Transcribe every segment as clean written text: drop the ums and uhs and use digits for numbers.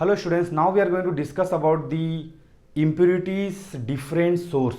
Hello students, now we are going to discuss about the impurities different source.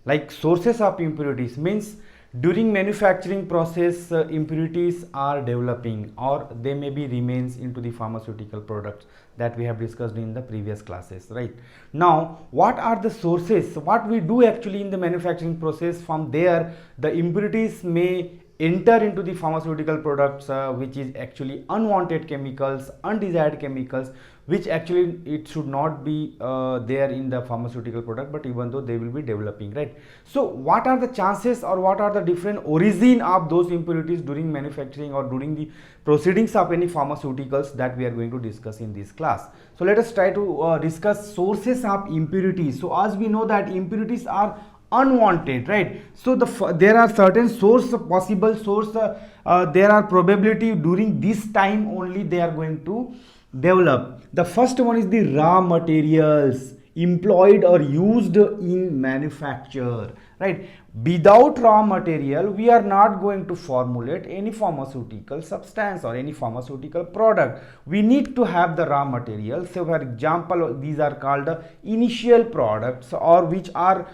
Like sources of impurities means during manufacturing process impurities are developing or they may be remains into the pharmaceutical products that we have discussed in the previous classes, right? Now what are the sources, what we do actually in the manufacturing process? From there the impurities may enter into the pharmaceutical products which is actually unwanted chemicals, undesired chemicals, which actually it should not be there in the pharmaceutical product, but even though they will be developing, right? So what are the chances or what are the different origin of those impurities during manufacturing or during the proceedings of any pharmaceuticals, that we are going to discuss in this class. So let us try to discuss sources of impurities. So as we know that impurities are unwanted, right? So there are certain source, possible source, there are probability during this time only they are going to develop. The first one is the raw materials employed or used in manufacture, right? Without raw material we are not going to formulate any pharmaceutical substance or any pharmaceutical product. We need to have the raw material. So for example, these are called initial products, or which are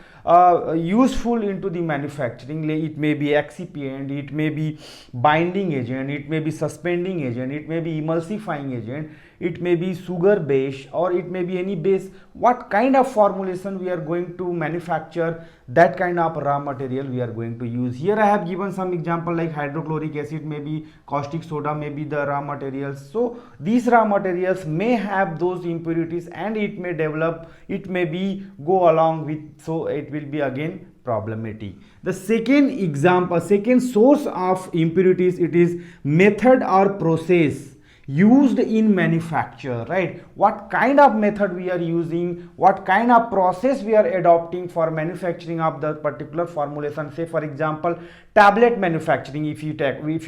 useful into the manufacturing. It may be excipient, it may be binding agent, it may be suspending agent, it may be emulsifying agent, it may be sugar base, or it may be any base. What kind of formulation we are going to manufacture, that kind of raw material we are going to use. Here I have given some example like hydrochloric acid, maybe caustic soda, maybe the raw materials. So these raw materials may have those impurities and it may develop, it may be go along with, so it will be again problematic. The second example, second source of impurities, it is method or process used in manufacture, right? What kind of method we are using, what kind of process we are adopting for manufacturing of the particular formulation. Say for example, tablet manufacturing, if you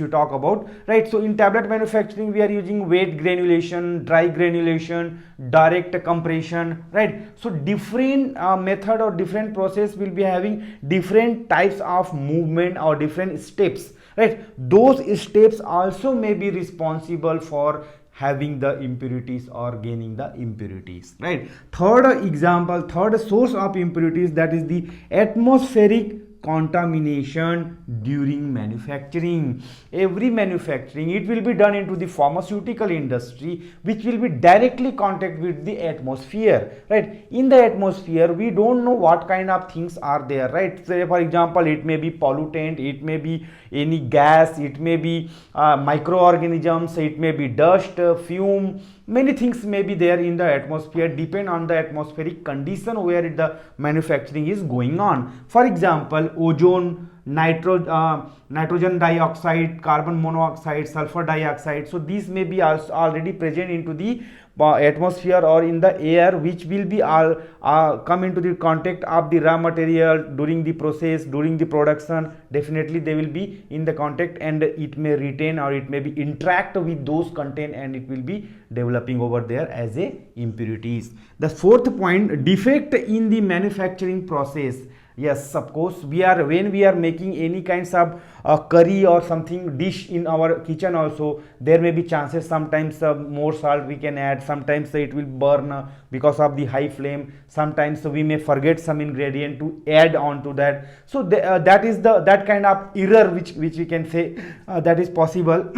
talk about, right? So in tablet manufacturing we are using wet granulation, dry granulation, direct compression, right? So different method or different process will be having different types of movement or different steps, right? Those steps also may be responsible for having the impurities or gaining the impurities, right? Third example, third source of impurities, that is the atmospheric contamination during manufacturing. Every manufacturing, it will be done into the pharmaceutical industry, which will be directly contact with the atmosphere, right? In the atmosphere we don't know what kind of things are there, right? Say for example, it may be pollutant, it may be any gas, it may be microorganisms, it may be dust, fume, many things may be there in the atmosphere, depend on the atmospheric condition where the manufacturing is going on. For example, ozone, nitrogen dioxide, carbon monoxide, sulfur dioxide. So these may be also already present into the atmosphere or in the air, which will be come into the contact of the raw material during the process, during the production. Definitely they will be in the contact and it may retain or it may be interact with those content and it will be developing over there as a impurities. The fourth point, defect in the manufacturing process. Yes, of course, when we are making any kinds of curry or something dish in our kitchen also, there may be chances sometimes more salt we can add, sometimes it will burn because of the high flame, sometimes we may forget some ingredient to add on to that. So that is that kind of error which we can say that is possible.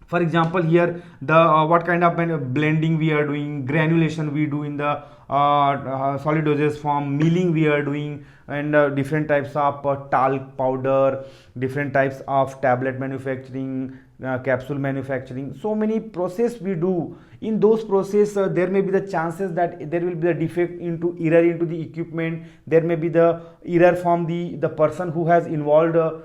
For example, here the what kind of blending we are doing, granulation we do in the solid dosage form, milling we are doing, and different types of talc powder, different types of tablet manufacturing, capsule manufacturing. So many process we do. In those process there may be the chances that there will be a defect into error into the equipment. There may be the error from the person who has involved.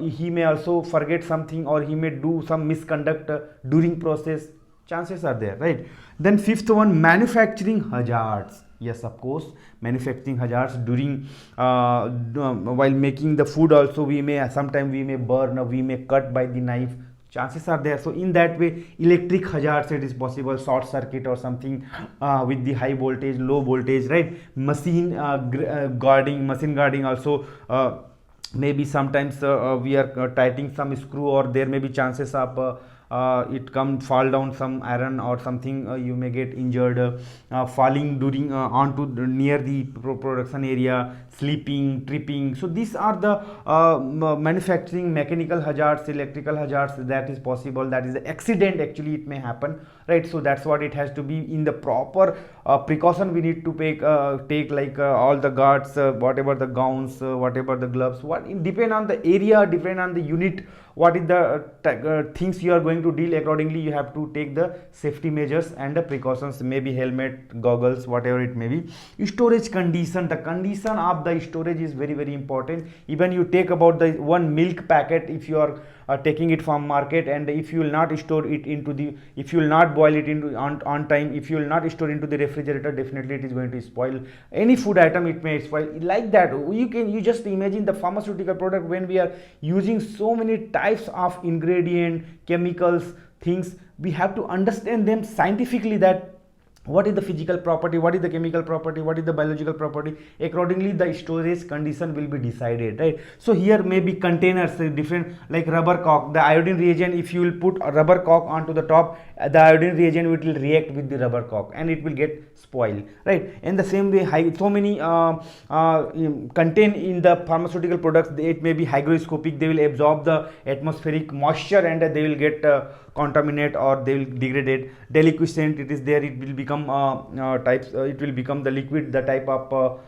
He may also forget something or he may do some misconduct during process. Chances are there, right? Then fifth one, manufacturing hazards. Yes, of course, manufacturing hazards during while making the food also we may sometimes we may burn, we may cut by the knife. Chances are there. So in that way, electric hazards, it is possible, short circuit or something with the high voltage, low voltage, right? Machine guarding also. Maybe sometimes we are tightening some screw, or there may be chances of it come fall down some iron or something, you may get injured, falling during onto near the production area, sleeping, tripping. So these are the manufacturing mechanical hazards, electrical hazards that is possible, that is the accident actually it may happen, right? So that's what it has to be in the proper precaution we need to take, like all the guards, whatever the gowns, whatever the gloves, what it depend on the area, depend on the unit, what is the things you are going to deal. Accordingly you have to take the safety measures and the precautions, maybe helmet, goggles, whatever it may be. Storage condition, the condition of the storage is very very important. Even you take about the one milk packet, if you are taking it from market, and if you will not store it into the, if you will not boil it into on time, if you will not store into the refrigerator, definitely it is going to spoil. Any food item it may spoil. Like that, you just imagine the pharmaceutical product, when we are using so many types of ingredient, chemicals, things, we have to understand them scientifically, that what is the physical property, what is the chemical property, what is the biological property. Accordingly the storage condition will be decided, right? So here may be containers, different, like rubber cork, the iodine reagent, if you will put a rubber cork onto the top, the iodine reagent will react with the rubber cork and it will get spoiled, right? In the same way, so many contain in the pharmaceutical products, it may be hygroscopic, they will absorb the atmospheric moisture and they will get contaminate, or they will degrade. Deliquescent, it is there, it will become it will become the liquid, the type of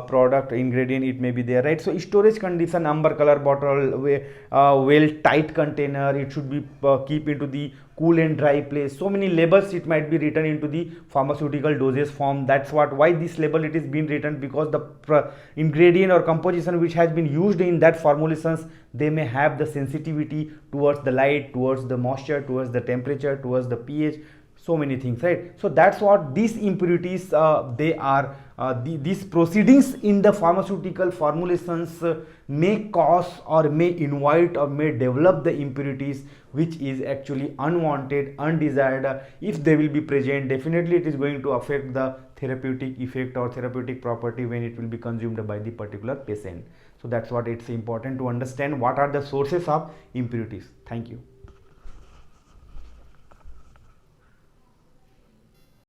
product ingredient it may be there, right? So storage condition, amber color bottle, well tight container, it should be keep into the cool and dry place. So many labels it might be written into the pharmaceutical dosage form. That's why this label it is being written, because the ingredient or composition which has been used in that formulations, they may have the sensitivity towards the light, towards the moisture, towards the temperature, towards the pH, so many things, right? So that's what these impurities they are. These proceedings in the pharmaceutical formulations may cause or may invite or may develop the impurities which is actually unwanted, undesired. If they will be present, definitely it is going to affect the therapeutic effect or therapeutic property when it will be consumed by the particular patient. So that's what it's important to understand, what are the sources of impurities. Thank you.